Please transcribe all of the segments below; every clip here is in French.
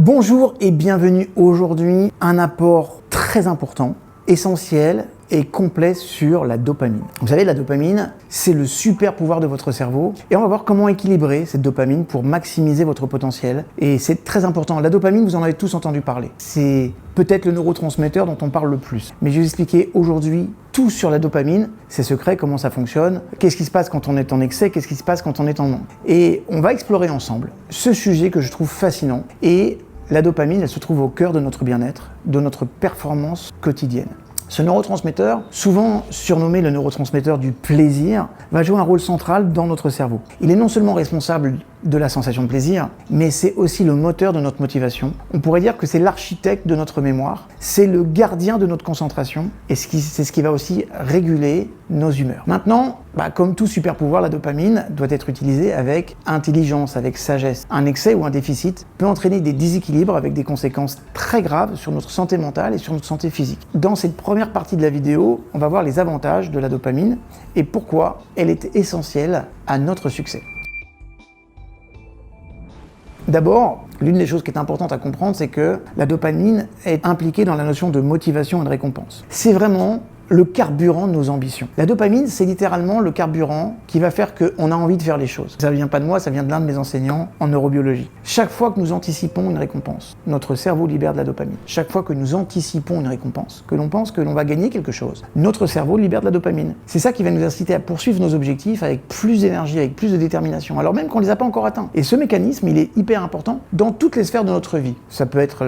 Bonjour et bienvenue aujourd'hui, un apport très important, essentiel et complet sur la dopamine. Vous savez, la dopamine, c'est le super pouvoir de votre cerveau et on va voir comment équilibrer cette dopamine pour maximiser votre potentiel. Et c'est très important. La dopamine, vous en avez tous entendu parler. C'est peut-être le neurotransmetteur dont on parle le plus. Mais je vais vous expliquer aujourd'hui tout sur la dopamine, ses secrets, comment ça fonctionne, qu'est-ce qui se passe quand on est en excès, qu'est-ce qui se passe quand on est en manque. Et on va explorer ensemble ce sujet que je trouve fascinant. Et la dopamine, elle se trouve au cœur de notre bien-être, de notre performance quotidienne. Ce neurotransmetteur, souvent surnommé le neurotransmetteur du plaisir, va jouer un rôle central dans notre cerveau. Il est non seulement responsable de la sensation de plaisir, mais c'est aussi le moteur de notre motivation. On pourrait dire que c'est l'architecte de notre mémoire, c'est le gardien de notre concentration, et c'est ce qui va aussi réguler nos humeurs. Maintenant, comme tout super pouvoir, la dopamine doit être utilisée avec intelligence, avec sagesse. Un excès ou un déficit peut entraîner des déséquilibres avec des conséquences très graves sur notre santé mentale et sur notre santé physique. Dans cette première partie de la vidéo, on va voir les avantages de la dopamine et pourquoi elle est essentielle à notre succès. D'abord, l'une des choses qui est importante à comprendre, c'est que la dopamine est impliquée dans la notion de motivation et de récompense. C'est vraiment le carburant de nos ambitions. La dopamine, c'est littéralement le carburant qui va faire qu'on a envie de faire les choses. Ça ne vient pas de moi, ça vient de l'un de mes enseignants en neurobiologie. Chaque fois que nous anticipons une récompense, notre cerveau libère de la dopamine. Chaque fois que nous anticipons une récompense, que l'on pense que l'on va gagner quelque chose, notre cerveau libère de la dopamine. C'est ça qui va nous inciter à poursuivre nos objectifs avec plus d'énergie, avec plus de détermination, alors même qu'on ne les a pas encore atteints. Et ce mécanisme, il est hyper important dans toutes les sphères de notre vie. Ça peut être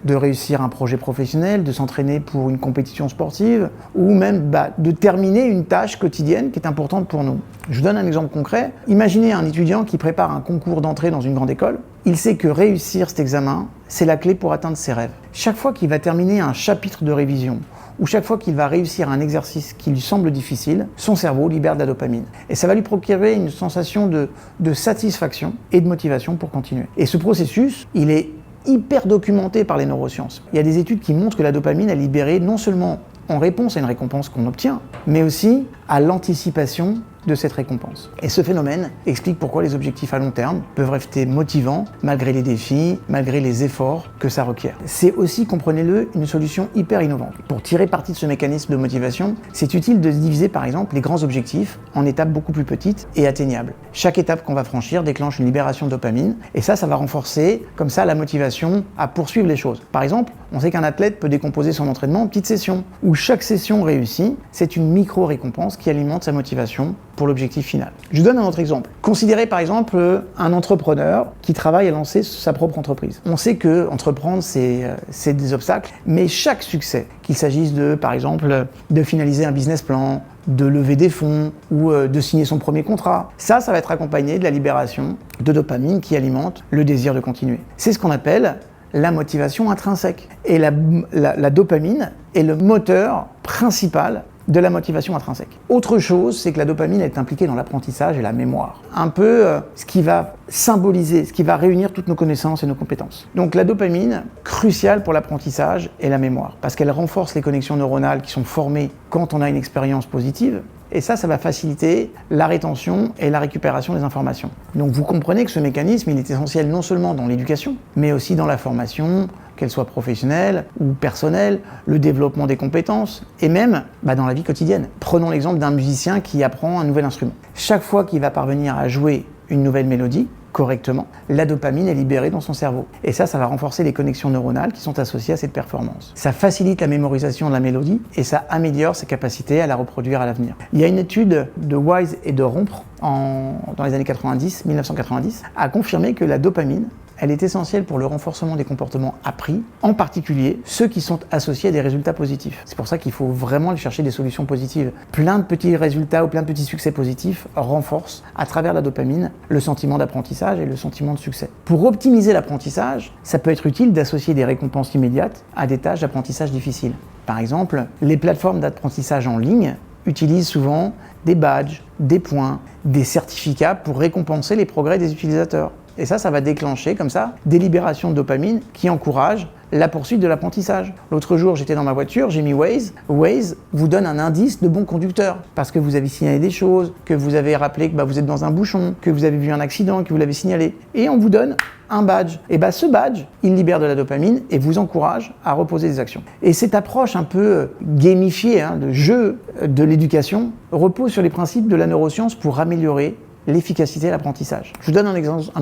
de réussir un projet professionnel, de s'entraîner pour une compétition sportive, ou même de terminer une tâche quotidienne qui est importante pour nous. Je vous donne un exemple concret. Imaginez un étudiant qui prépare un concours d'entrée dans une grande école. Il sait que réussir cet examen, c'est la clé pour atteindre ses rêves. Chaque fois qu'il va terminer un chapitre de révision, ou chaque fois qu'il va réussir un exercice qui lui semble difficile, son cerveau libère de la dopamine. Et ça va lui procurer une sensation de satisfaction et de motivation pour continuer. Et ce processus, il est hyper documenté par les neurosciences. Il y a des études qui montrent que la dopamine est libérée non seulement en réponse à une récompense qu'on obtient, mais aussi à l'anticipation de cette récompense. Et ce phénomène explique pourquoi les objectifs à long terme peuvent rester motivants malgré les défis, malgré les efforts que ça requiert. C'est aussi, comprenez-le, une solution hyper innovante. Pour tirer parti de ce mécanisme de motivation, c'est utile de diviser par exemple les grands objectifs en étapes beaucoup plus petites et atteignables. Chaque étape qu'on va franchir déclenche une libération de dopamine et ça va renforcer comme ça la motivation à poursuivre les choses. Par exemple, on sait qu'un athlète peut décomposer son entraînement en petites sessions où chaque session réussie, c'est une micro-récompense qui alimente sa motivation pour l'objectif final. Je vous donne un autre exemple. Considérez par exemple un entrepreneur qui travaille à lancer sa propre entreprise. On sait que entreprendre, c'est des obstacles, mais chaque succès, qu'il s'agisse par exemple, de finaliser un business plan, de lever des fonds ou de signer son premier contrat, ça va être accompagné de la libération de dopamine qui alimente le désir de continuer. C'est ce qu'on appelle la motivation intrinsèque. Et la dopamine est le moteur principal de la motivation intrinsèque. Autre chose, c'est que la dopamine est impliquée dans l'apprentissage et la mémoire. Un peu ce qui va symboliser, ce qui va réunir toutes nos connaissances et nos compétences. Donc la dopamine, cruciale pour l'apprentissage et la mémoire, parce qu'elle renforce les connexions neuronales qui sont formées quand on a une expérience positive. Et ça va faciliter la rétention et la récupération des informations. Donc vous comprenez que ce mécanisme, il est essentiel non seulement dans l'éducation, mais aussi dans la formation, qu'elle soit professionnelle ou personnelle, le développement des compétences, et même dans la vie quotidienne. Prenons l'exemple d'un musicien qui apprend un nouvel instrument. Chaque fois qu'il va parvenir à jouer une nouvelle mélodie, correctement, la dopamine est libérée dans son cerveau. Et ça va renforcer les connexions neuronales qui sont associées à cette performance. Ça facilite la mémorisation de la mélodie et ça améliore ses capacités à la reproduire à l'avenir. Il y a une étude de Wise et de Rompre dans les années 1990, a confirmé que la dopamine, elle est essentielle pour le renforcement des comportements appris, en particulier ceux qui sont associés à des résultats positifs. C'est pour ça qu'il faut vraiment aller chercher des solutions positives. Plein de petits résultats ou plein de petits succès positifs renforcent, à travers la dopamine, le sentiment d'apprentissage et le sentiment de succès. Pour optimiser l'apprentissage, ça peut être utile d'associer des récompenses immédiates à des tâches d'apprentissage difficiles. Par exemple, les plateformes d'apprentissage en ligne utilisent souvent des badges, des points, des certificats pour récompenser les progrès des utilisateurs. Et ça va déclencher comme ça des libérations de dopamine qui encouragent la poursuite de l'apprentissage. L'autre jour, j'étais dans ma voiture, j'ai mis Waze. Waze vous donne un indice de bon conducteur parce que vous avez signalé des choses, que vous avez rappelé que vous êtes dans un bouchon, que vous avez vu un accident, que vous l'avez signalé. Et on vous donne un badge. Et ce badge, il libère de la dopamine et vous encourage à reposer des actions. Et cette approche un peu gamifiée, de jeu de l'éducation, repose sur les principes de la neuroscience pour améliorer l'efficacité de l'apprentissage. Je vous donne un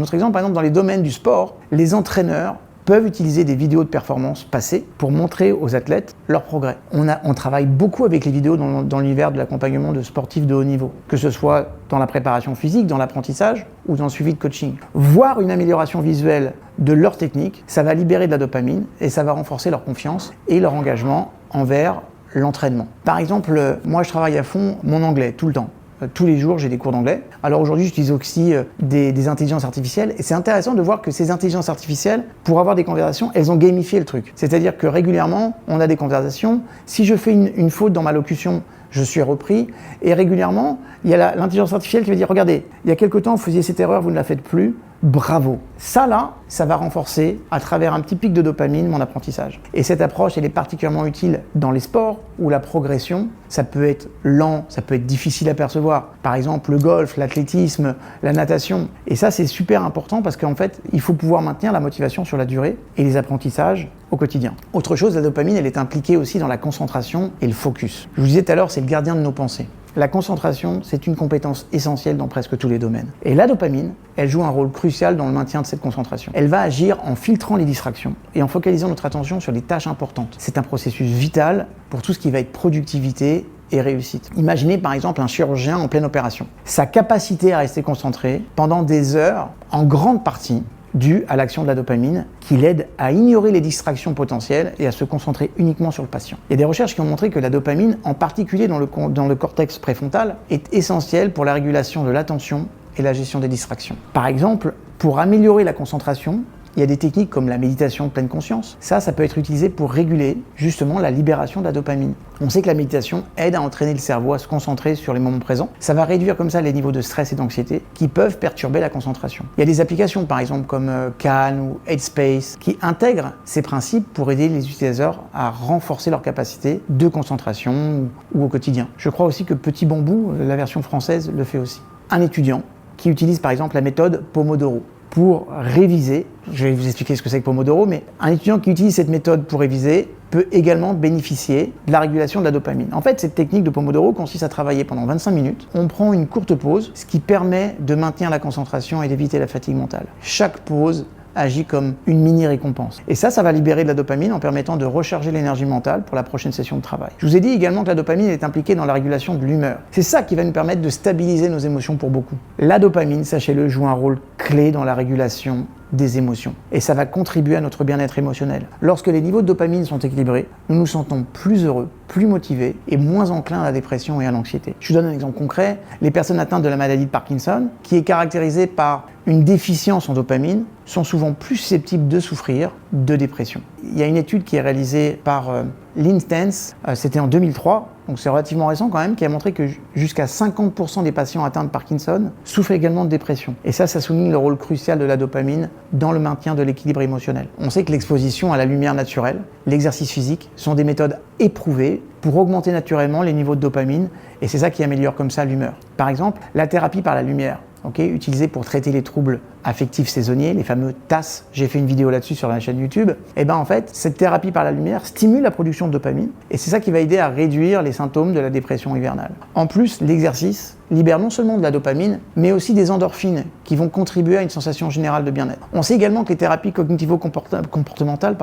autre exemple, par exemple dans les domaines du sport, les entraîneurs peuvent utiliser des vidéos de performance passées pour montrer aux athlètes leur progrès. On travaille beaucoup avec les vidéos dans l'univers de l'accompagnement de sportifs de haut niveau, que ce soit dans la préparation physique, dans l'apprentissage ou dans le suivi de coaching. Voir une amélioration visuelle de leur technique, ça va libérer de la dopamine et ça va renforcer leur confiance et leur engagement envers l'entraînement. Par exemple, moi je travaille à fond mon anglais tout le temps. Tous les jours, j'ai des cours d'anglais. Alors aujourd'hui, j'utilise aussi des intelligences artificielles. Et c'est intéressant de voir que ces intelligences artificielles, pour avoir des conversations, elles ont gamifié le truc. C'est-à-dire que régulièrement, on a des conversations. Si je fais une faute dans ma locution, je suis repris. Et régulièrement, il y a l'intelligence artificielle qui va dire « Regardez, il y a quelque temps, vous faisiez cette erreur, vous ne la faites plus. Bravo !» Ça va renforcer, à travers un petit pic de dopamine, mon apprentissage. Et cette approche, elle est particulièrement utile dans les sports où la progression, ça peut être lent, ça peut être difficile à percevoir. Par exemple, le golf, l'athlétisme, la natation. Et ça, c'est super important parce qu'en fait, il faut pouvoir maintenir la motivation sur la durée et les apprentissages au quotidien. Autre chose, la dopamine, elle est impliquée aussi dans la concentration et le focus. Je vous disais tout à l'heure, c'est le gardien de nos pensées. La concentration, c'est une compétence essentielle dans presque tous les domaines. Et la dopamine, elle joue un rôle crucial dans le maintien de cette concentration. Elle va agir en filtrant les distractions et en focalisant notre attention sur les tâches importantes. C'est un processus vital pour tout ce qui va être productivité et réussite. Imaginez par exemple un chirurgien en pleine opération. Sa capacité à rester concentré pendant des heures, en grande partie, due à l'action de la dopamine qui l'aide à ignorer les distractions potentielles et à se concentrer uniquement sur le patient. Il y a des recherches qui ont montré que la dopamine, en particulier dans le cortex préfrontal, est essentielle pour la régulation de l'attention et la gestion des distractions. Par exemple, pour améliorer la concentration, il y a des techniques comme la méditation pleine conscience. Ça peut être utilisé pour réguler justement la libération de la dopamine. On sait que la méditation aide à entraîner le cerveau à se concentrer sur les moments présents. Ça va réduire comme ça les niveaux de stress et d'anxiété qui peuvent perturber la concentration. Il y a des applications par exemple comme Calm ou Headspace qui intègrent ces principes pour aider les utilisateurs à renforcer leur capacité de concentration ou au quotidien. Je crois aussi que Petit Bambou, la version française, le fait aussi. Un étudiant qui utilise par exemple la méthode Pomodoro pour réviser. Je vais vous expliquer ce que c'est que Pomodoro, mais un étudiant qui utilise cette méthode pour réviser peut également bénéficier de la régulation de la dopamine. En fait, cette technique de Pomodoro consiste à travailler pendant 25 minutes. On prend une courte pause, ce qui permet de maintenir la concentration et d'éviter la fatigue mentale. Chaque pause agit comme une mini-récompense. Et ça va libérer de la dopamine en permettant de recharger l'énergie mentale pour la prochaine session de travail. Je vous ai dit également que la dopamine est impliquée dans la régulation de l'humeur. C'est ça qui va nous permettre de stabiliser nos émotions pour beaucoup. La dopamine, sachez-le, joue un rôle clé dans la régulation des émotions. Et ça va contribuer à notre bien-être émotionnel. Lorsque les niveaux de dopamine sont équilibrés, nous nous sentons plus heureux, plus motivés et moins enclins à la dépression et à l'anxiété. Je vous donne un exemple concret. Les personnes atteintes de la maladie de Parkinson, qui est caractérisée par une déficience en dopamine, sont souvent plus susceptibles de souffrir de dépression. Il y a une étude qui est réalisée par l'Intense, c'était en 2003, donc c'est relativement récent quand même, qui a montré que jusqu'à 50% des patients atteints de Parkinson souffrent également de dépression. Et ça souligne le rôle crucial de la dopamine dans le maintien de l'équilibre émotionnel. On sait que l'exposition à la lumière naturelle, l'exercice physique, sont des méthodes éprouvées pour augmenter naturellement les niveaux de dopamine, et c'est ça qui améliore comme ça l'humeur. Par exemple, la thérapie par la lumière, utilisée pour traiter les troubles affectifs saisonniers, les fameux TAS, j'ai fait une vidéo là-dessus sur la chaîne YouTube, en fait, cette thérapie par la lumière stimule la production de dopamine, et c'est ça qui va aider à réduire les symptômes de la dépression hivernale. En plus, l'exercice libère non seulement de la dopamine, mais aussi des endorphines qui vont contribuer à une sensation générale de bien-être. On sait également que les thérapies cognitivo-comportementales,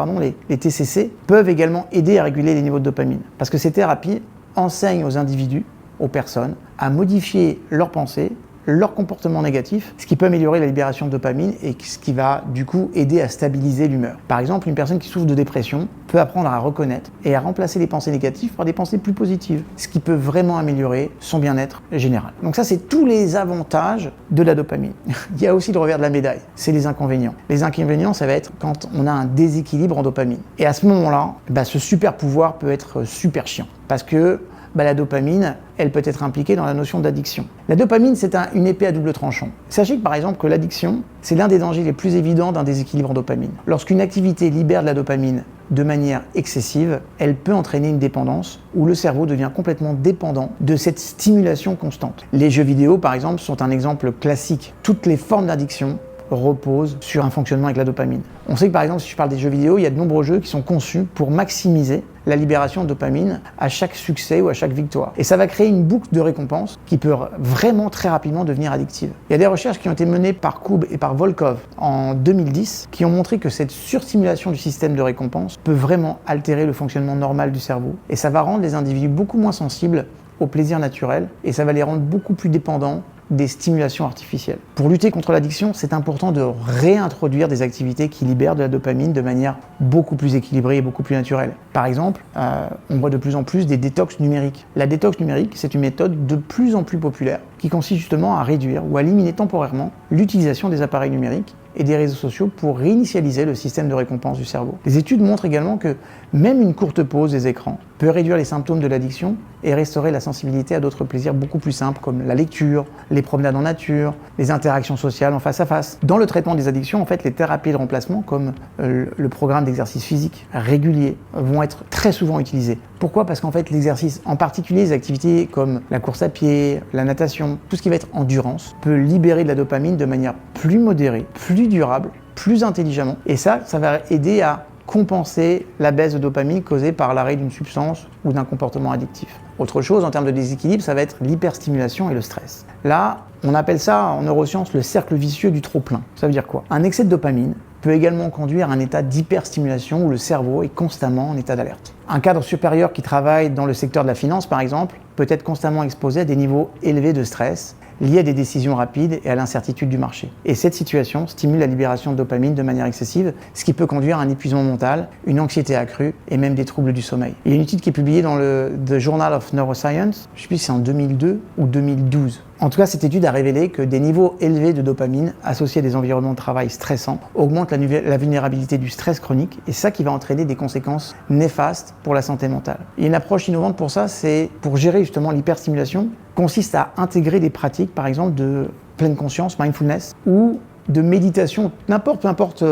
les TCC, peuvent également aider à réguler les niveaux de dopamine, parce que ces thérapies enseignent aux individus, aux personnes, à modifier leurs pensées, leur comportement négatif, ce qui peut améliorer la libération de dopamine et ce qui va du coup aider à stabiliser l'humeur. Par exemple, une personne qui souffre de dépression peut apprendre à reconnaître et à remplacer les pensées négatives par des pensées plus positives, ce qui peut vraiment améliorer son bien-être général. Donc ça, c'est tous les avantages de la dopamine. Il y a aussi le revers de la médaille, c'est les inconvénients. Les inconvénients, ça va être quand on a un déséquilibre en dopamine. Et à ce moment-là, ce super pouvoir peut être super chiant parce que la dopamine, elle peut être impliquée dans la notion d'addiction. La dopamine, c'est une épée à double tranchant. Sachez que par exemple que l'addiction, c'est l'un des dangers les plus évidents d'un déséquilibre en dopamine. Lorsqu'une activité libère de la dopamine de manière excessive, elle peut entraîner une dépendance où le cerveau devient complètement dépendant de cette stimulation constante. Les jeux vidéo, par exemple, sont un exemple classique. Toutes les formes d'addiction reposent sur un fonctionnement avec la dopamine. On sait que par exemple, si je parle des jeux vidéo, il y a de nombreux jeux qui sont conçus pour maximiser la libération de dopamine à chaque succès ou à chaque victoire. Et ça va créer une boucle de récompense qui peut vraiment très rapidement devenir addictive. Il y a des recherches qui ont été menées par Koob et par Volkov en 2010 qui ont montré que cette surstimulation du système de récompense peut vraiment altérer le fonctionnement normal du cerveau. Et ça va rendre les individus beaucoup moins sensibles au plaisir naturel et ça va les rendre beaucoup plus dépendants des stimulations artificielles. Pour lutter contre l'addiction, c'est important de réintroduire des activités qui libèrent de la dopamine de manière beaucoup plus équilibrée et beaucoup plus naturelle. Par exemple, on voit de plus en plus des détox numériques. La détox numérique, c'est une méthode de plus en plus populaire qui consiste justement à réduire ou à éliminer temporairement l'utilisation des appareils numériques et des réseaux sociaux pour réinitialiser le système de récompense du cerveau. Les études montrent également que même une courte pause des écrans peut réduire les symptômes de l'addiction et restaurer la sensibilité à d'autres plaisirs beaucoup plus simples comme la lecture, les promenades en nature, les interactions sociales en face à face. Dans le traitement des addictions, en fait, les thérapies de remplacement comme le programme d'exercice physique régulier vont être très souvent utilisées. Pourquoi ? Parce qu'en fait, l'exercice, en particulier les activités comme la course à pied, la natation, tout ce qui va être endurance, peut libérer de la dopamine de manière plus modérée, plus durable, plus intelligemment. Et ça va aider à compenser la baisse de dopamine causée par l'arrêt d'une substance ou d'un comportement addictif. Autre chose en termes de déséquilibre, ça va être l'hyperstimulation et le stress. Là, on appelle ça en neurosciences le cercle vicieux du trop-plein. Ça veut dire quoi ? Un excès de dopamine peut également conduire à un état d'hyperstimulation où le cerveau est constamment en état d'alerte. Un cadre supérieur qui travaille dans le secteur de la finance, par exemple, peut être constamment exposé à des niveaux élevés de stress liés à des décisions rapides et à l'incertitude du marché. Et cette situation stimule la libération de dopamine de manière excessive, ce qui peut conduire à un épuisement mental, une anxiété accrue et même des troubles du sommeil. Il y a une étude qui est publiée dans le The Journal of Neuroscience, je ne sais plus si c'est en 2002 ou 2012. En tout cas, cette étude a révélé que des niveaux élevés de dopamine associés à des environnements de travail stressants augmentent la vulnérabilité du stress chronique et c'est ça qui va entraîner des conséquences néfastes pour la santé mentale. Et une approche innovante pour ça, c'est pour gérer justement l'hyperstimulation, consiste à intégrer des pratiques, par exemple de pleine conscience, mindfulness, ou de méditation, peu importe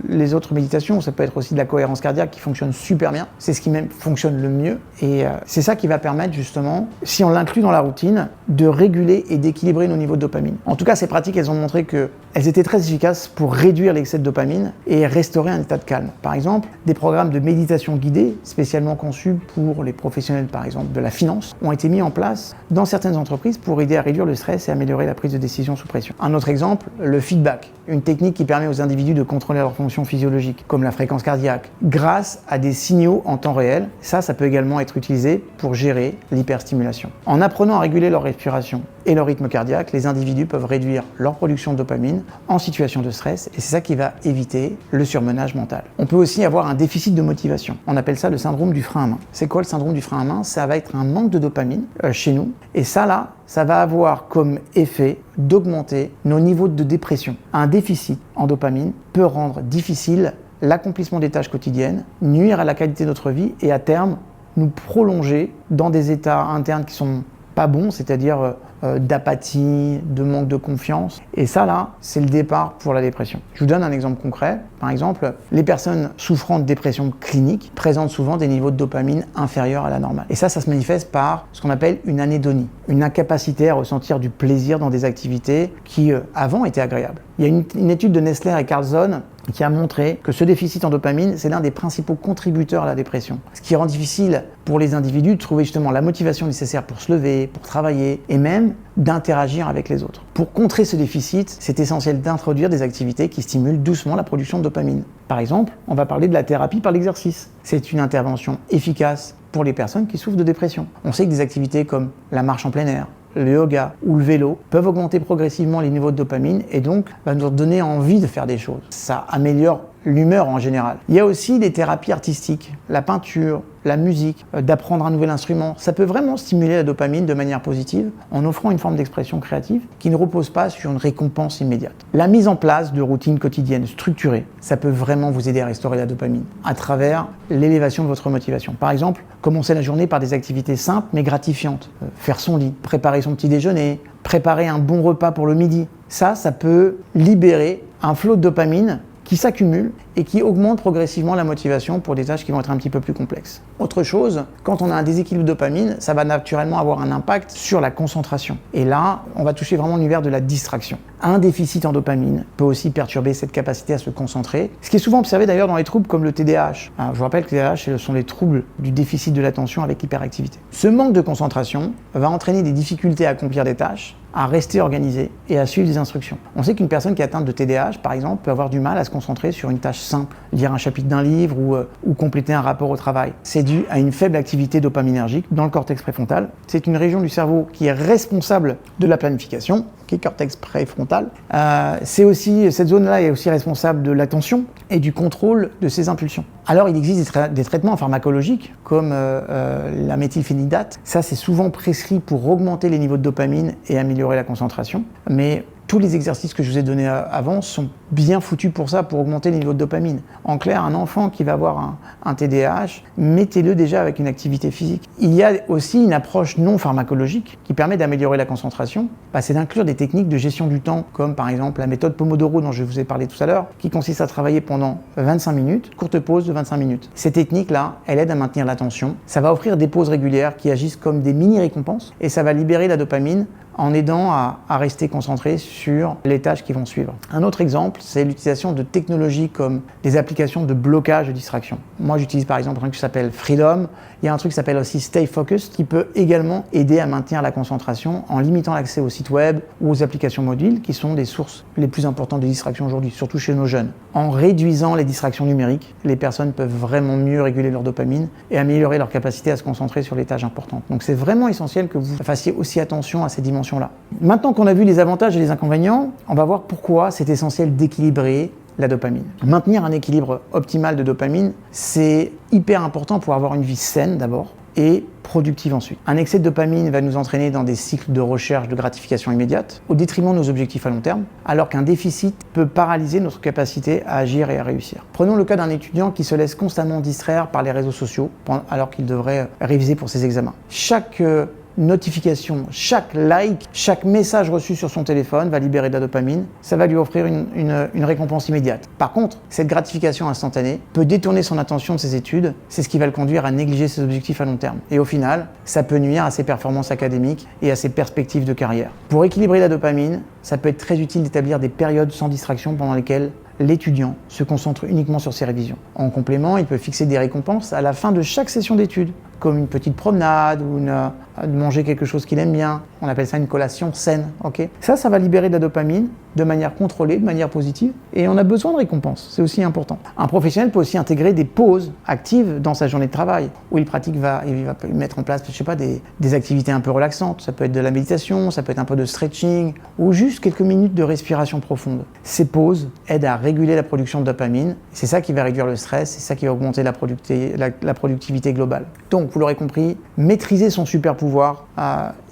les autres méditations, ça peut être aussi de la cohérence cardiaque qui fonctionne super bien, c'est ce qui même fonctionne le mieux et c'est ça qui va permettre justement, si on l'inclut dans la routine, de réguler et d'équilibrer nos niveaux de dopamine. En tout cas, ces pratiques, elles ont montré qu'elles étaient très efficaces pour réduire l'excès de dopamine et restaurer un état de calme. Par exemple, des programmes de méditation guidée, spécialement conçus pour les professionnels par exemple de la finance, ont été mis en place dans certaines entreprises pour aider à réduire le stress et améliorer la prise de décision sous pression. Un autre exemple, le feedback. Une technique qui permet aux individus de contrôler leurs fonctions physiologiques, comme la fréquence cardiaque, grâce à des signaux en temps réel. Ça peut également être utilisé pour gérer l'hyperstimulation. En apprenant à réguler leur respiration et leur rythme cardiaque, les individus peuvent réduire leur production de dopamine en situation de stress et c'est ça qui va éviter le surmenage mental. On peut aussi avoir un déficit de motivation. On appelle ça le syndrome du frein à main. C'est quoi le syndrome du frein à main ? Ça va être un manque de dopamine chez nous et ça va avoir comme effet d'augmenter nos niveaux de dépression. Un déficit en dopamine peut rendre difficile l'accomplissement des tâches quotidiennes, nuire à la qualité de notre vie et à terme nous prolonger dans des états internes qui sont pas bons, c'est-à-dire d'apathie, de manque de confiance. Et ça, c'est le départ pour la dépression. Je vous donne un exemple concret. Par exemple, les personnes souffrant de dépression clinique présentent souvent des niveaux de dopamine inférieurs à la normale. Et ça se manifeste par ce qu'on appelle une anédonie, une incapacité à ressentir du plaisir dans des activités qui, avant, étaient agréables. Il y a une étude de Nestler et Carlson qui a montré que ce déficit en dopamine, c'est l'un des principaux contributeurs à la dépression. Ce qui rend difficile pour les individus de trouver justement la motivation nécessaire pour se lever, pour travailler et même d'interagir avec les autres. Pour contrer ce déficit, c'est essentiel d'introduire des activités qui stimulent doucement la production de dopamine. Par exemple, on va parler de la thérapie par l'exercice. C'est une intervention efficace pour les personnes qui souffrent de dépression. On sait que des activités comme la marche en plein air, le yoga ou le vélo peuvent augmenter progressivement les niveaux de dopamine et donc va nous donner envie de faire des choses. Ça améliore l'humeur en général. Il y a aussi des thérapies artistiques, la peinture, la musique, d'apprendre un nouvel instrument. Ça peut vraiment stimuler la dopamine de manière positive en offrant une forme d'expression créative qui ne repose pas sur une récompense immédiate. La mise en place de routines quotidiennes structurées, ça peut vraiment vous aider à restaurer la dopamine à travers l'élévation de votre motivation. Par exemple, commencer la journée par des activités simples mais gratifiantes. Faire son lit, préparer son petit déjeuner, préparer un bon repas pour le midi. Ça peut libérer un flot de dopamine qui s'accumule et qui augmente progressivement la motivation pour des tâches qui vont être un petit peu plus complexes. Autre chose, quand on a un déséquilibre de dopamine, ça va naturellement avoir un impact sur la concentration. Et là, on va toucher vraiment l'univers de la distraction. Un déficit en dopamine peut aussi perturber cette capacité à se concentrer, ce qui est souvent observé d'ailleurs dans les troubles comme le TDAH. Alors, je vous rappelle que le TDAH, ce sont les troubles du déficit de l'attention avec hyperactivité. Ce manque de concentration va entraîner des difficultés à accomplir des tâches, à rester organisé et à suivre des instructions. On sait qu'une personne qui est atteinte de TDAH, par exemple, peut avoir du mal à se concentrer sur une tâche simple, lire un chapitre d'un livre ou compléter un rapport au travail. C'est dû à une faible activité dopaminergique dans le cortex préfrontal. C'est une région du cerveau qui est responsable de la planification, qui est cortex préfrontal. Cette zone-là est aussi responsable de l'attention et du contrôle de ses impulsions. Alors, il existe des traitements pharmacologiques comme la méthylphénidate. Ça, c'est souvent prescrit pour augmenter les niveaux de dopamine et améliorer la concentration. Mais tous les exercices que je vous ai donnés avant sont bien foutus pour ça, pour augmenter les niveaux de dopamine. En clair, un enfant qui va avoir un TDAH, mettez-le déjà avec une activité physique. Il y a aussi une approche non pharmacologique qui permet d'améliorer la concentration. C'est d'inclure des techniques de gestion du temps, comme par exemple la méthode Pomodoro dont je vous ai parlé tout à l'heure, qui consiste à travailler pendant 25 minutes, courte pause de 25 minutes. Ces techniques-là, elles aident à maintenir l'attention. Ça va offrir des pauses régulières qui agissent comme des mini-récompenses et ça va libérer la dopamine en aidant à rester concentré sur les tâches qui vont suivre. Un autre exemple, c'est l'utilisation de technologies comme des applications de blocage de distraction. Moi, j'utilise par exemple un truc qui s'appelle Freedom. Il y a un truc qui s'appelle aussi Stay Focused qui peut également aider à maintenir la concentration en limitant l'accès aux sites web ou aux applications mobiles qui sont des sources les plus importantes de distraction aujourd'hui, surtout chez nos jeunes. En réduisant les distractions numériques, les personnes peuvent vraiment mieux réguler leur dopamine et améliorer leur capacité à se concentrer sur les tâches importantes. Donc c'est vraiment essentiel que vous fassiez aussi attention à ces dimensions-là. Maintenant qu'on a vu les avantages et les inconvénients, on va voir pourquoi c'est essentiel d'équilibrer la dopamine. Maintenir un équilibre optimal de dopamine, c'est hyper important pour avoir une vie saine d'abord et productive ensuite. Un excès de dopamine va nous entraîner dans des cycles de recherche de gratification immédiate au détriment de nos objectifs à long terme, alors qu'un déficit peut paralyser notre capacité à agir et à réussir. Prenons le cas d'un étudiant qui se laisse constamment distraire par les réseaux sociaux alors qu'il devrait réviser pour ses examens. Chaque notification, chaque like, chaque message reçu sur son téléphone va libérer de la dopamine, ça va lui offrir une récompense immédiate. Par contre, cette gratification instantanée peut détourner son attention de ses études, c'est ce qui va le conduire à négliger ses objectifs à long terme. Et au final, ça peut nuire à ses performances académiques et à ses perspectives de carrière. Pour équilibrer la dopamine, ça peut être très utile d'établir des périodes sans distraction pendant lesquelles l'étudiant se concentre uniquement sur ses révisions. En complément, il peut fixer des récompenses à la fin de chaque session d'études, comme une petite promenade ou de manger quelque chose qu'il aime bien. On appelle ça une collation saine. Okay, ça va libérer de la dopamine de manière contrôlée, de manière positive, et on a besoin de récompenses, c'est aussi important. Un professionnel peut aussi intégrer des pauses actives dans sa journée de travail, où il va mettre en place, des activités un peu relaxantes. Ça peut être de la méditation, ça peut être un peu de stretching, ou juste quelques minutes de respiration profonde. Ces pauses aident à réguler la production de dopamine, c'est ça qui va réduire le stress, c'est ça qui va augmenter la productivité globale. Donc, vous l'aurez compris, maîtriser son super pouvoir,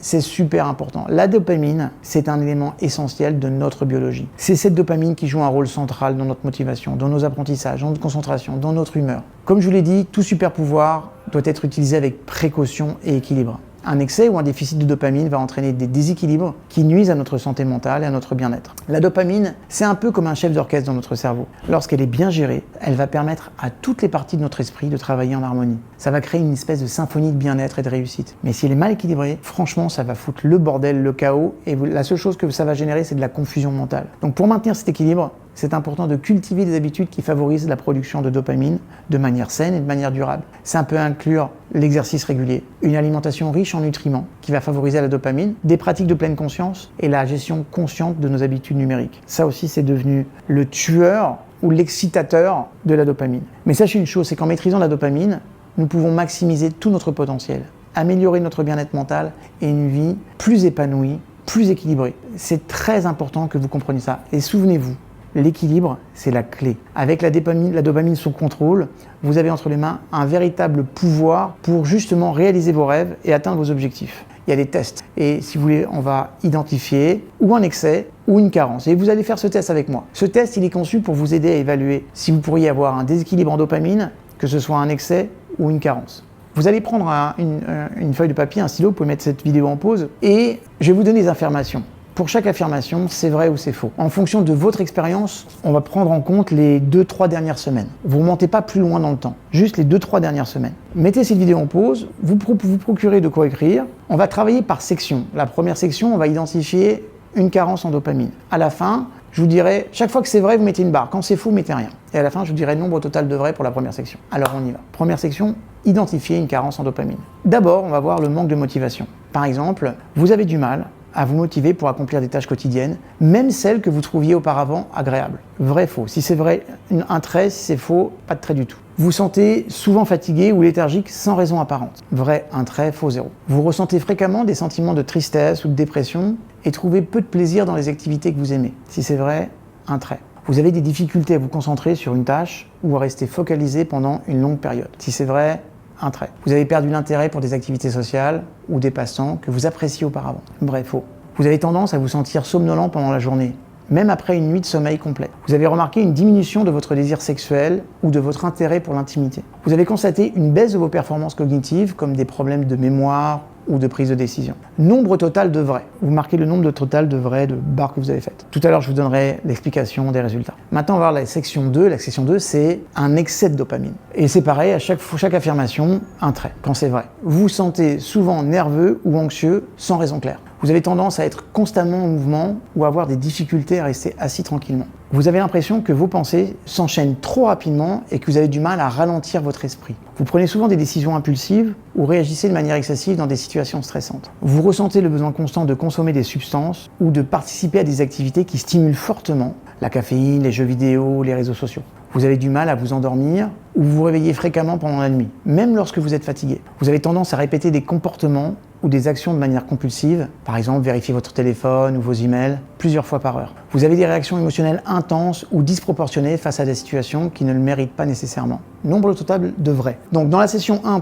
c'est super important. La dopamine, c'est un élément essentiel de notre biologie. C'est cette dopamine qui joue un rôle central dans notre motivation, dans nos apprentissages, dans notre concentration, dans notre humeur. Comme je vous l'ai dit, tout super pouvoir doit être utilisé avec précaution et équilibre. Un excès ou un déficit de dopamine va entraîner des déséquilibres qui nuisent à notre santé mentale et à notre bien-être. La dopamine, c'est un peu comme un chef d'orchestre dans notre cerveau. Lorsqu'elle est bien gérée, elle va permettre à toutes les parties de notre esprit de travailler en harmonie. Ça va créer une espèce de symphonie de bien-être et de réussite. Mais si elle est mal équilibrée, franchement, ça va foutre le bordel, le chaos, et la seule chose que ça va générer, c'est de la confusion mentale. Donc pour maintenir cet équilibre, c'est important de cultiver des habitudes qui favorisent la production de dopamine de manière saine et de manière durable. Ça peut inclure l'exercice régulier, une alimentation riche en nutriments qui va favoriser la dopamine, des pratiques de pleine conscience et la gestion consciente de nos habitudes numériques. Ça aussi, c'est devenu le tueur ou l'excitateur de la dopamine. Mais sachez une chose, c'est qu'en maîtrisant la dopamine, nous pouvons maximiser tout notre potentiel, améliorer notre bien-être mental et une vie plus épanouie, plus équilibrée. C'est très important que vous compreniez ça. Et souvenez-vous, L'équilibre, c'est la clé. Avec la dopamine sous contrôle, vous avez entre les mains un véritable pouvoir pour justement réaliser vos rêves et atteindre vos objectifs. Il y a des tests. Et si vous voulez, on va identifier ou un excès ou une carence. Et vous allez faire ce test avec moi. Ce test, il est conçu pour vous aider à évaluer si vous pourriez avoir un déséquilibre en dopamine, que ce soit un excès ou une carence. Vous allez prendre une feuille de papier, un stylo, vous pouvez mettre cette vidéo en pause, et je vais vous donner des affirmations. Pour chaque affirmation, c'est vrai ou c'est faux. En fonction de votre expérience, on va prendre en compte les 2-3 dernières semaines. Vous ne montez pas plus loin dans le temps, juste les 2-3 dernières semaines. Mettez cette vidéo en pause, vous procurez de quoi écrire. On va travailler par section. La première section, on va identifier une carence en dopamine. À la fin, je vous dirai, chaque fois que c'est vrai, vous mettez une barre. Quand c'est faux, vous mettez rien. Et à la fin, je vous dirai le nombre total de vrais pour la première section. Alors on y va. Première section, identifier une carence en dopamine. D'abord, on va voir le manque de motivation. Par exemple, vous avez du mal à vous motiver pour accomplir des tâches quotidiennes, même celles que vous trouviez auparavant agréables. Vrai, faux. Si c'est vrai, un trait. Si c'est faux, pas de trait du tout. Vous sentez souvent fatigué ou léthargique sans raison apparente. Vrai, un trait, faux, 0. Vous ressentez fréquemment des sentiments de tristesse ou de dépression et trouvez peu de plaisir dans les activités que vous aimez. Si c'est vrai, un trait. Vous avez des difficultés à vous concentrer sur une tâche ou à rester focalisé pendant une longue période. Si c'est vrai, un trait. Vous avez perdu l'intérêt pour des activités sociales ou des passe-temps que vous appréciez auparavant. Vrai, faux. Vous avez tendance à vous sentir somnolent pendant la journée, même après une nuit de sommeil complète. Vous avez remarqué une diminution de votre désir sexuel ou de votre intérêt pour l'intimité. Vous avez constaté une baisse de vos performances cognitives, comme des problèmes de mémoire ou de prise de décision. Nombre total de vrais. Vous marquez le nombre total de vrais de barres que vous avez faites. Tout à l'heure, je vous donnerai l'explication des résultats. Maintenant, on va voir la section 2. La section 2, c'est un excès de dopamine. Et c'est pareil, à chaque affirmation, un trait, quand c'est vrai. Vous vous sentez souvent nerveux ou anxieux sans raison claire. Vous avez tendance à être constamment en mouvement ou à avoir des difficultés à rester assis tranquillement. Vous avez l'impression que vos pensées s'enchaînent trop rapidement et que vous avez du mal à ralentir votre esprit. Vous prenez souvent des décisions impulsives ou réagissez de manière excessive dans des situations stressantes. Vous ressentez le besoin constant de consommer des substances ou de participer à des activités qui stimulent fortement la caféine, les jeux vidéo, les réseaux sociaux. Vous avez du mal à vous endormir ou vous vous réveillez fréquemment pendant la nuit, même lorsque vous êtes fatigué. Vous avez tendance à répéter des comportements ou des actions de manière compulsive, par exemple vérifier votre téléphone ou vos emails plusieurs fois par heure. Vous avez des réactions émotionnelles intenses ou disproportionnées face à des situations qui ne le méritent pas nécessairement. Nombre total de vrais. Donc dans la session 1,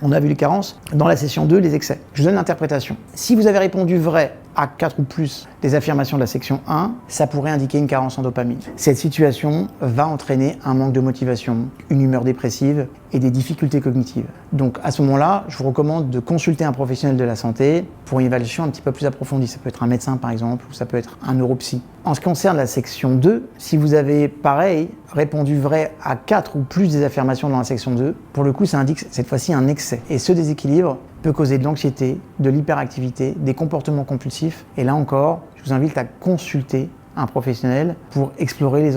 on a vu les carences. Dans la session 2, les excès. Je vous donne l'interprétation. Si vous avez répondu vrai à 4 ou plus des affirmations de la section 1, ça pourrait indiquer une carence en dopamine. Cette situation va entraîner un manque de motivation, une humeur dépressive et des difficultés cognitives. Donc à ce moment-là, je vous recommande de consulter un professionnel de la santé pour une évaluation un petit peu plus approfondie. Ça peut être un médecin par exemple, ou ça peut être un neuropsy. En ce qui concerne la section 2, si vous avez pareil répondu vrai à 4 ou plus des affirmations dans la section 2, pour le coup ça indique cette fois-ci un excès. Et ce déséquilibre peut causer de l'anxiété, de l'hyperactivité, des comportements compulsifs. Et là encore, je vous invite à consulter un professionnel pour explorer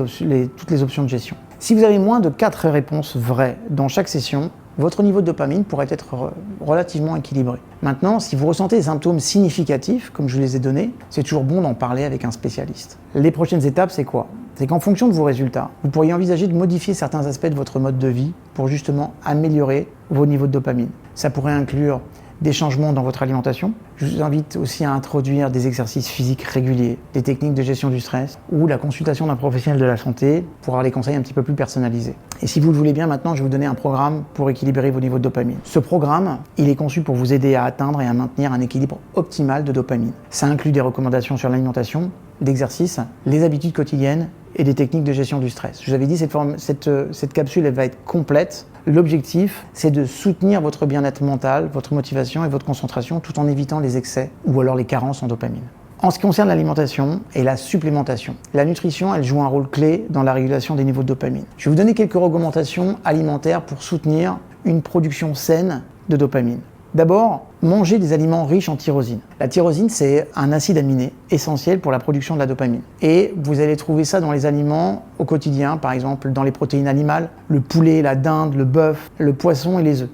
toutes les options de gestion. Si vous avez moins de 4 réponses vraies dans chaque session, votre niveau de dopamine pourrait être relativement équilibré. Maintenant, si vous ressentez des symptômes significatifs, comme je les ai donnés, c'est toujours bon d'en parler avec un spécialiste. Les prochaines étapes, c'est quoi ? C'est qu'en fonction de vos résultats, vous pourriez envisager de modifier certains aspects de votre mode de vie pour justement améliorer vos niveaux de dopamine. Ça pourrait inclure des changements dans votre alimentation. Je vous invite aussi à introduire des exercices physiques réguliers, des techniques de gestion du stress ou la consultation d'un professionnel de la santé pour avoir les conseils un petit peu plus personnalisés. Et si vous le voulez bien, maintenant, je vais vous donner un programme pour équilibrer vos niveaux de dopamine. Ce programme, il est conçu pour vous aider à atteindre et à maintenir un équilibre optimal de dopamine. Ça inclut des recommandations sur l'alimentation, d'exercices, les habitudes quotidiennes et des techniques de gestion du stress. Je vous avais dit, cette capsule, elle va être complète. L'objectif, c'est de soutenir votre bien-être mental, votre motivation et votre concentration tout en évitant les excès ou alors les carences en dopamine. En ce qui concerne l'alimentation et la supplémentation, la nutrition, elle joue un rôle clé dans la régulation des niveaux de dopamine. Je vais vous donner quelques recommandations alimentaires pour soutenir une production saine de dopamine. D'abord, mangez des aliments riches en tyrosine. La tyrosine, c'est un acide aminé essentiel pour la production de la dopamine. Et vous allez trouver ça dans les aliments au quotidien, par exemple dans les protéines animales, le poulet, la dinde, le bœuf, le poisson et les œufs.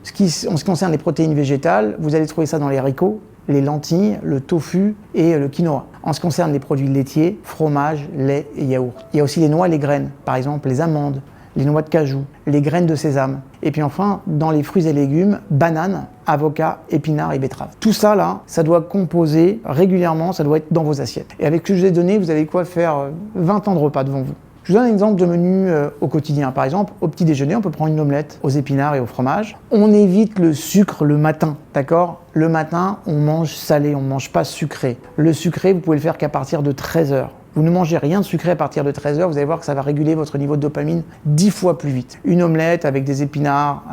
En ce qui concerne les protéines végétales, vous allez trouver ça dans les haricots, les lentilles, le tofu et le quinoa. En ce qui concerne les produits laitiers, fromage, lait et yaourt. Il y a aussi les noix et les graines, par exemple les amandes, les noix de cajou, les graines de sésame. Et puis enfin, dans les fruits et légumes, bananes, avocats, épinards et betteraves. Tout ça là, ça doit composer régulièrement, ça doit être dans vos assiettes. Et avec ce que je vous ai donné, vous avez quoi faire 20 ans de repas devant vous. Je vous donne un exemple de menu au quotidien. Par exemple, au petit déjeuner, on peut prendre une omelette aux épinards et au fromage. On évite le sucre le matin, d'accord? Le matin, on mange salé, on ne mange pas sucré. Le sucré, vous pouvez le faire qu'à partir de 13 h. Vous ne mangez rien de sucré à partir de 13 h, vous allez voir que ça va réguler votre niveau de dopamine 10 fois plus vite. Une omelette avec des épinards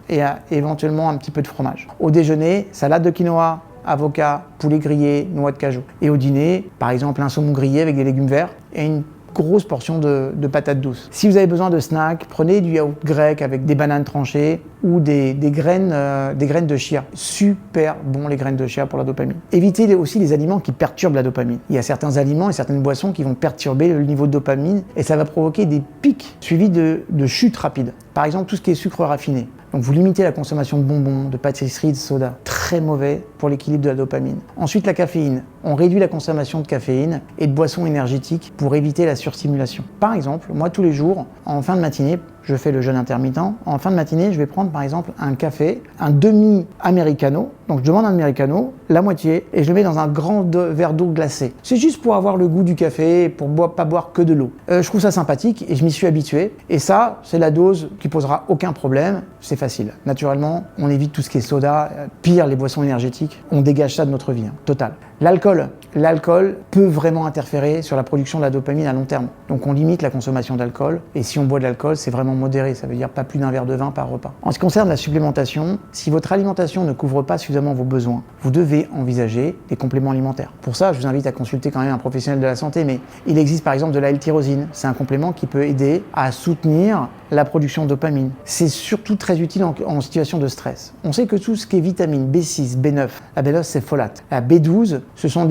et éventuellement un petit peu de fromage. Au déjeuner, salade de quinoa, avocat, poulet grillé, noix de cajou. Et au dîner, par exemple, un saumon grillé avec des légumes verts et une grosse portion de patates douces. Si vous avez besoin de snacks, prenez du yaourt grec avec des bananes tranchées ou des graines de chia. Super bon les graines de chia pour la dopamine. Évitez aussi les aliments qui perturbent la dopamine. Il y a certains aliments et certaines boissons qui vont perturber le niveau de dopamine et ça va provoquer des pics suivis de chutes rapides. Par exemple, tout ce qui est sucre raffiné. Donc vous limitez la consommation de bonbons, de pâtisseries, de soda. Très mauvais pour l'équilibre de la dopamine. Ensuite, la caféine. On réduit la consommation de caféine et de boissons énergétiques pour éviter la surstimulation. Par exemple, moi tous les jours, en fin de matinée, je fais le jeûne intermittent. En fin de matinée, je vais prendre par exemple un café, un demi-americano. Donc je demande un americano, la moitié, et je le mets dans un grand verre d'eau glacée. C'est juste pour avoir le goût du café, pour pas boire que de l'eau. Je trouve ça sympathique et je m'y suis habitué. Et ça, c'est la dose qui posera aucun problème. C'est facile. Naturellement, on évite tout ce qui est soda. Pire, les boissons énergétiques. On dégage ça de notre vie, total. L'alcool. L'alcool peut vraiment interférer sur la production de la dopamine à long terme. Donc on limite la consommation d'alcool. Et si on boit de l'alcool, c'est vraiment modéré. Ça veut dire pas plus d'un verre de vin par repas. En ce qui concerne la supplémentation, si votre alimentation ne couvre pas suffisamment vos besoins, vous devez envisager des compléments alimentaires. Pour ça, je vous invite à consulter quand même un professionnel de la santé, mais il existe par exemple de la L-tyrosine. C'est un complément qui peut aider à soutenir la production de dopamine. C'est surtout très utile en situation de stress. On sait que tout ce qui est vitamine B6, B9, la B9 c'est folate, la B12, ce sont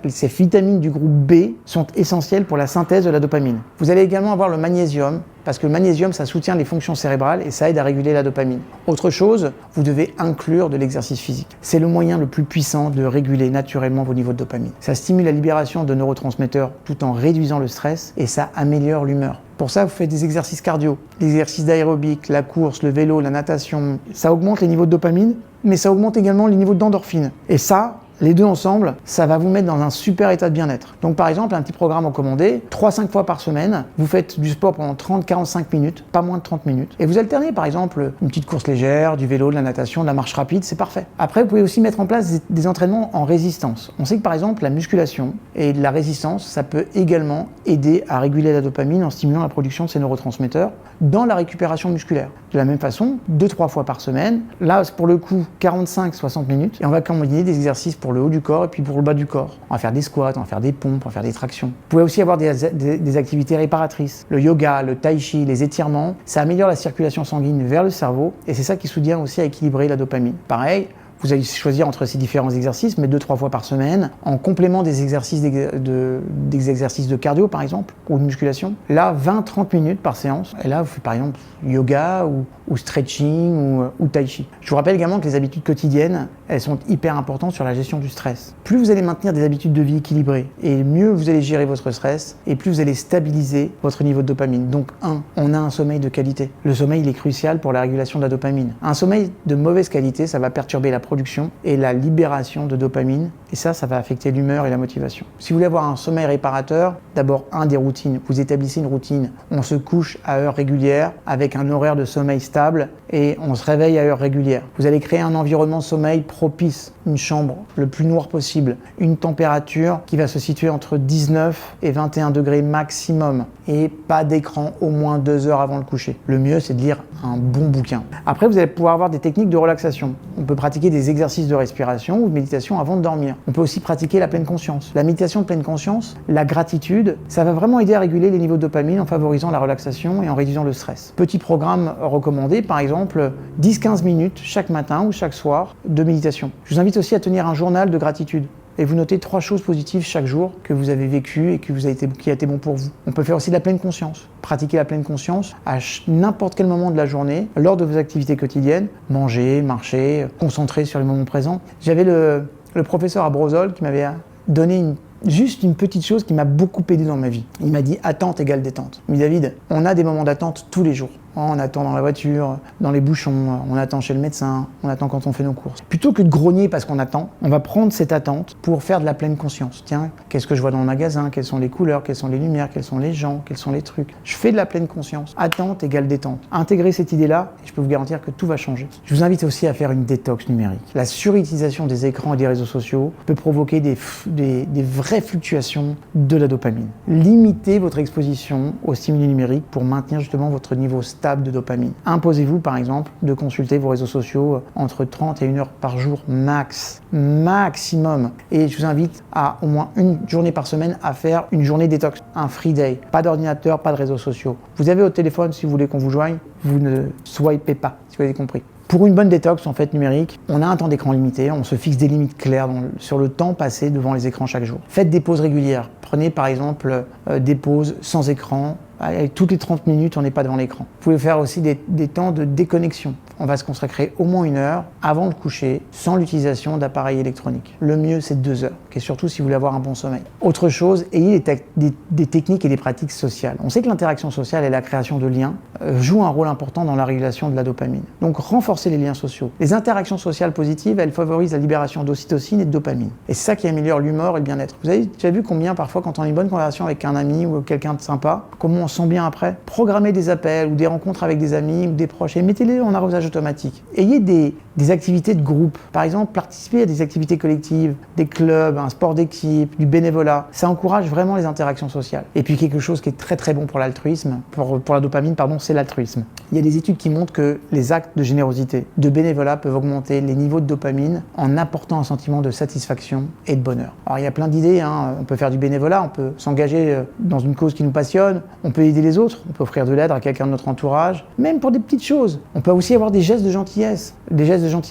ces vitamines du groupe B sont essentielles pour la synthèse de la dopamine. Vous allez également avoir le magnésium, parce que le magnésium, ça soutient les fonctions cérébrales et ça aide à réguler la dopamine. Autre chose, vous devez inclure de l'exercice physique. C'est le moyen le plus puissant de réguler naturellement vos niveaux de dopamine. Ça stimule la libération de neurotransmetteurs tout en réduisant le stress et ça améliore l'humeur. Pour ça, vous faites des exercices cardio, des exercices d'aérobic, la course, le vélo, la natation. Ça augmente les niveaux de dopamine, mais ça augmente également les niveaux d'endorphine. Et ça, les deux ensemble, ça va vous mettre dans un super état de bien-être. Donc par exemple, un petit programme recommandé, 3-5 fois par semaine, vous faites du sport pendant 30-45 minutes, pas moins de 30 minutes. Et vous alternez par exemple une petite course légère, du vélo, de la natation, de la marche rapide, c'est parfait. Après, vous pouvez aussi mettre en place des entraînements en résistance. On sait que par exemple, la musculation et la résistance, ça peut également aider à réguler la dopamine en stimulant la production de ces neurotransmetteurs dans la récupération musculaire. De la même façon, 2-3 fois par semaine, là pour le coup 45-60 minutes, et on va combiner des exercices pour le haut du corps et puis pour le bas du corps. On va faire des squats, on va faire des pompes, on va faire des tractions. Vous pouvez aussi avoir des activités réparatrices. Le yoga, le tai chi, les étirements, ça améliore la circulation sanguine vers le cerveau et c'est ça qui soutient aussi à équilibrer la dopamine. Pareil, vous allez choisir entre ces différents exercices, mais 2-3 fois par semaine, en complément des exercices de cardio, par exemple, ou de musculation. Là, 20-30 minutes par séance. Et là, vous faites par exemple yoga ou stretching ou tai chi. Je vous rappelle également que les habitudes quotidiennes, elles sont hyper importantes sur la gestion du stress. Plus vous allez maintenir des habitudes de vie équilibrées, et mieux vous allez gérer votre stress, et plus vous allez stabiliser votre niveau de dopamine. Donc, on a un sommeil de qualité. Le sommeil, il est crucial pour la régulation de la dopamine. Un sommeil de mauvaise qualité, ça va perturber la production et la libération de dopamine, et ça va affecter l'humeur et la motivation. Si vous voulez avoir un sommeil réparateur, d'abord, des routines. Vous établissez une routine. On se couche à heure régulière, avec un horaire de sommeil stable, et on se réveille à heure régulière. Vous allez créer un environnement de sommeil propice, une chambre le plus noire possible, une température qui va se situer entre 19 et 21 degrés maximum, et pas d'écran au moins 2 heures avant le coucher. Le mieux, c'est de lire un bon bouquin. Après, vous allez pouvoir avoir des techniques de relaxation. On peut pratiquer des exercices de respiration ou de méditation avant de dormir. On peut aussi pratiquer la pleine conscience. La méditation de pleine conscience, la gratitude, ça va vraiment aider à réguler les niveaux de dopamine en favorisant la relaxation et en réduisant le stress. Petit programme recommandé, par exemple 10-15 minutes chaque matin ou chaque soir de méditation. Je vous invite aussi à tenir un journal de gratitude. Et vous notez 3 choses positives chaque jour que vous avez vécues et qui a été bon pour vous. On peut faire aussi de la pleine conscience. Pratiquer la pleine conscience à n'importe quel moment de la journée, lors de vos activités quotidiennes. Manger, marcher, concentrer sur le moment présent. J'avais le professeur à Brozol qui m'avait donné juste une petite chose qui m'a beaucoup aidé dans ma vie. Il m'a dit « attente égale détente ». Mais David, on a des moments d'attente tous les jours. On attend dans la voiture, dans les bouchons, on attend chez le médecin, on attend quand on fait nos courses. Plutôt que de grogner parce qu'on attend, on va prendre cette attente pour faire de la pleine conscience. Tiens, qu'est-ce que je vois dans le magasin? Quelles sont les couleurs? Quelles sont les lumières? Quels sont les gens? Quels sont les trucs? Je fais de la pleine conscience. Attente égale détente. Intégrez cette idée-là et je peux vous garantir que tout va changer. Je vous invite aussi à faire une détox numérique. La surutilisation des écrans et des réseaux sociaux peut provoquer des vraies fluctuations de la dopamine. Limitez votre exposition aux stimuli numériques pour maintenir justement votre niveau stable de dopamine. Imposez-vous par exemple de consulter vos réseaux sociaux entre 30 et 1 heure par jour maximum. Et je vous invite à au moins une journée par semaine à faire une journée détox, un free day. Pas d'ordinateur, pas de réseaux sociaux. Vous avez votre téléphone si vous voulez qu'on vous joigne, vous ne swipez pas, si vous avez compris. Pour une bonne détox en fait numérique, on a un temps d'écran limité, on se fixe des limites claires sur le temps passé devant les écrans chaque jour. Faites des pauses régulières. Prenez par exemple des pauses sans écran. Toutes les 30 minutes, on n'est pas devant l'écran. Vous pouvez faire aussi des temps de déconnexion. On va se consacrer au moins 1 heure avant le coucher, sans l'utilisation d'appareils électroniques. Le mieux, c'est 2 heures, et surtout si vous voulez avoir un bon sommeil. Autre chose, ayez des techniques et des pratiques sociales. On sait que l'interaction sociale et la création de liens jouent un rôle important dans la régulation de la dopamine. Donc renforcez les liens sociaux. Les interactions sociales positives, elles favorisent la libération d'ocytocine et de dopamine. Et c'est ça qui améliore l'humeur et le bien-être. Vous avez déjà vu combien parfois quand on a une bonne conversation avec un ami ou quelqu'un de sympa, comment on se sent bien après? Programmez des appels ou des rencontres avec des amis ou des proches et mettez-les en arrosage automatique. Ayez des activités de groupe. Par exemple, participez à des activités collectives, des clubs, un sport d'équipe, du bénévolat. Ça encourage vraiment les interactions sociales. Et puis quelque chose qui est très très bon pour l'altruisme, pour la dopamine, c'est l'altruisme. Il y a des études qui montrent que les actes de générosité, de bénévolat peuvent augmenter les niveaux de dopamine en apportant un sentiment de satisfaction et de bonheur. Alors il y a plein d'idées, on peut faire du bénévolat, on peut s'engager dans une cause qui nous passionne, on peut aider les autres, on peut offrir de l'aide à quelqu'un de notre entourage, même pour des petites choses. On peut aussi avoir des gestes de gentillesse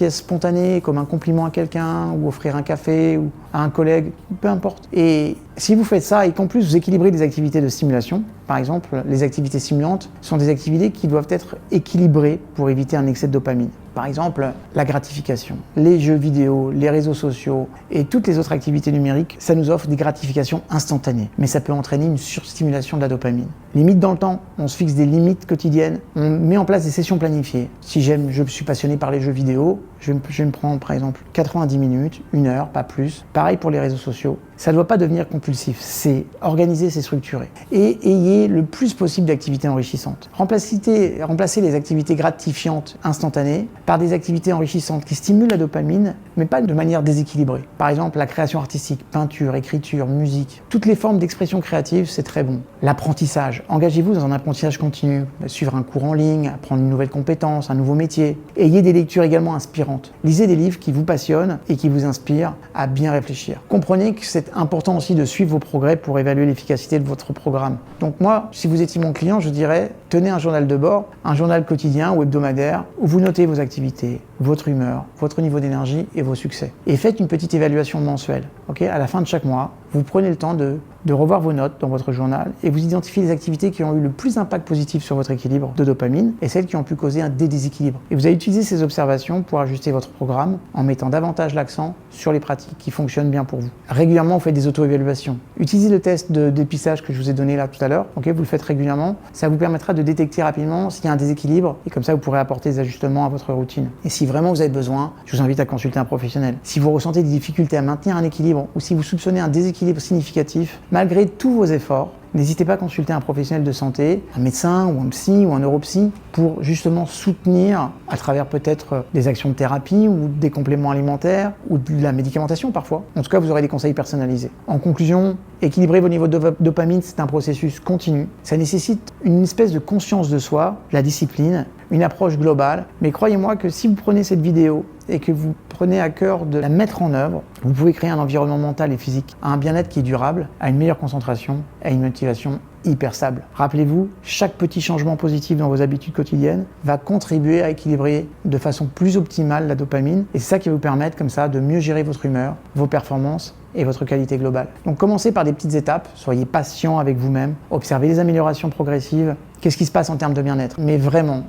spontanés comme un compliment à quelqu'un ou offrir un café ou à un collègue, peu importe. Et si vous faites ça et qu'en plus vous équilibrez des activités de stimulation, par exemple, les activités stimulantes sont des activités qui doivent être équilibrées pour éviter un excès de dopamine. Par exemple, la gratification, les jeux vidéo, les réseaux sociaux et toutes les autres activités numériques, ça nous offre des gratifications instantanées. Mais ça peut entraîner une surstimulation de la dopamine. Limite dans le temps, on se fixe des limites quotidiennes, on met en place des sessions planifiées. Si je suis passionné par les jeux vidéo, je vais me prendre par exemple 90 minutes, 1 heure, pas plus. Pareil pour les réseaux sociaux. Ça ne doit pas devenir compulsif, c'est organisé, c'est structuré. Et ayez le plus possible d'activités enrichissantes. Remplacez les activités gratifiantes instantanées par des activités enrichissantes qui stimulent la dopamine, mais pas de manière déséquilibrée. Par exemple, la création artistique, peinture, écriture, musique, toutes les formes d'expression créative, c'est très bon. L'apprentissage, engagez-vous dans un apprentissage continu, suivre un cours en ligne, apprendre une nouvelle compétence, un nouveau métier. Ayez des lectures également inspirantes. Lisez des livres qui vous passionnent et qui vous inspirent à bien réfléchir. Comprenez que c'est important aussi de suivre vos progrès pour évaluer l'efficacité de votre programme. Donc moi, si vous étiez mon client, je dirais, tenez un journal de bord, un journal quotidien ou hebdomadaire, où vous notez vos activités, votre humeur, votre niveau d'énergie et vos succès. Et faites une petite évaluation mensuelle. À la fin de chaque mois, vous prenez le temps de revoir vos notes dans votre journal et vous identifiez les activités qui ont eu le plus d'impact positif sur votre équilibre de dopamine et celles qui ont pu causer un déséquilibre. Et vous allez utiliser ces observations pour ajuster votre programme en mettant davantage l'accent sur les pratiques qui fonctionnent bien pour vous. Régulièrement, vous faites des auto-évaluations. Utilisez le test de dépistage que je vous ai donné là tout à l'heure. Vous le faites régulièrement. Ça vous permettra de détecter rapidement s'il y a un déséquilibre et comme ça, vous pourrez apporter des ajustements à votre routine. Et si vraiment vous avez besoin, je vous invite à consulter un professionnel. Si vous ressentez des difficultés à maintenir un équilibre ou si vous soupçonnez un déséquilibre significatif, malgré tous vos efforts, n'hésitez pas à consulter un professionnel de santé, un médecin ou un psy ou un neuropsy pour justement soutenir à travers peut-être des actions de thérapie ou des compléments alimentaires ou de la médicamentation parfois. En tout cas, vous aurez des conseils personnalisés. En conclusion, équilibrer vos niveaux de dopamine, c'est un processus continu. Ça nécessite une espèce de conscience de soi, de la discipline, une approche globale. Mais croyez-moi que si vous prenez cette vidéo et que vous prenez à cœur de la mettre en œuvre, vous pouvez créer un environnement mental et physique, à un bien-être qui est durable, à une meilleure concentration, à une motivation hyper stable. Rappelez-vous, chaque petit changement positif dans vos habitudes quotidiennes va contribuer à équilibrer de façon plus optimale la dopamine et c'est ça qui va vous permettre comme ça de mieux gérer votre humeur, vos performances et votre qualité globale. Donc commencez par des petites étapes, soyez patient avec vous-même, observez les améliorations progressives, qu'est-ce qui se passe en termes de bien-être. Mais vraiment,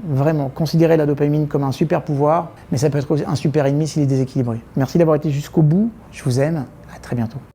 considérez la dopamine comme un super pouvoir, mais ça peut être aussi un super ennemi s'il est déséquilibré. Merci d'avoir été jusqu'au bout, je vous aime, à très bientôt.